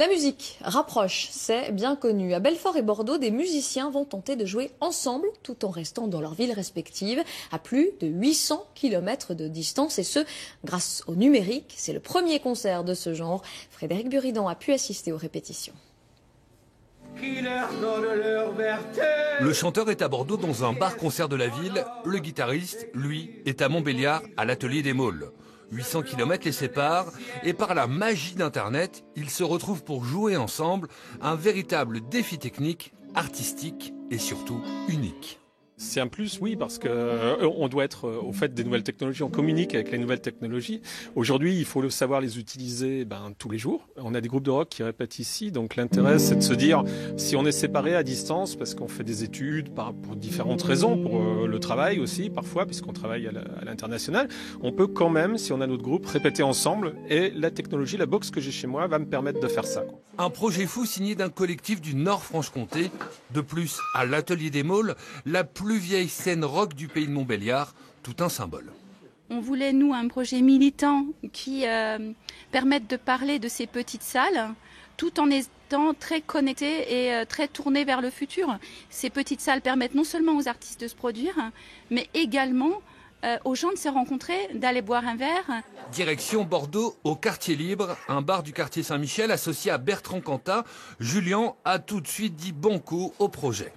La musique rapproche, c'est bien connu. À Belfort et Bordeaux, des musiciens vont tenter de jouer ensemble tout en restant dans leurs villes respectives à plus de 800 km de distance et ce, grâce au numérique. C'est le premier concert de ce genre. Frédéric Buridan a pu assister aux répétitions. Le chanteur est à Bordeaux dans un bar-concert de la ville. Le guitariste, lui, est à Montbéliard à l'atelier des Maules. 800 km les séparent et par la magie d'Internet, ils se retrouvent pour jouer ensemble. Un véritable défi technique, artistique et surtout unique. C'est un plus, oui, parce qu'on doit être au fait des nouvelles technologies. On communique avec les nouvelles technologies. Aujourd'hui, il faut savoir les utiliser tous les jours. On a des groupes de rock qui répètent ici. Donc l'intérêt, c'est de se dire, si on est séparés à distance, parce qu'on fait des études pour différentes raisons, pour le travail aussi, parfois, puisqu'on travaille à l'international, on peut quand même, si on a notre groupe, répéter ensemble. Et la technologie, la box que j'ai chez moi, va me permettre de faire ça. Un projet fou signé d'un collectif du Nord-Franche-Comté. De plus, à l'atelier des Maules, la plus vieille scène rock du pays de Montbéliard, tout un symbole. On voulait, nous, un projet militant qui permette de parler de ces petites salles, tout en étant très connecté et très tourné vers le futur. Ces petites salles permettent non seulement aux artistes de se produire, mais également aux gens de se rencontrer, d'aller boire un verre. Direction Bordeaux, au Quartier Libre, un bar du quartier Saint-Michel associé à Bertrand Cantat. Julien a tout de suite dit banco au projet.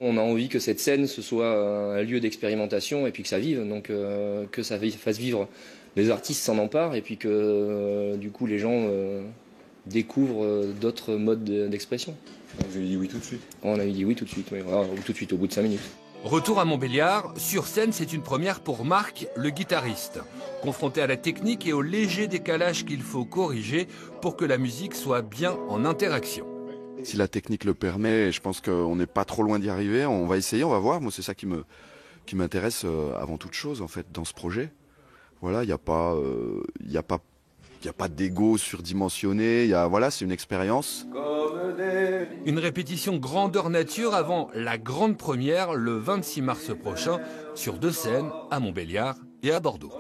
On a envie que cette scène, ce soit un lieu d'expérimentation et puis que ça vive, donc que ça fasse vivre. Les artistes s'en emparent et puis que du coup les gens découvrent d'autres modes d'expression. Vous avez dit oui tout de suite? On a dit oui tout de suite, oui. Alors, tout de suite au bout de 5 minutes. Retour à Montbéliard, sur scène c'est une première pour Marc, le guitariste. Confronté à la technique et au léger décalage qu'il faut corriger pour que la musique soit bien en interaction. Si la technique le permet, je pense qu'on n'est pas trop loin d'y arriver. On va essayer, on va voir. Moi, c'est ça qui m'intéresse avant toute chose en fait dans ce projet. Voilà, il n'y a pas d'ego surdimensionné. Voilà, c'est une expérience. Une répétition grandeur nature avant la grande première le 26 mars prochain sur 2 scènes à Montbéliard et à Bordeaux.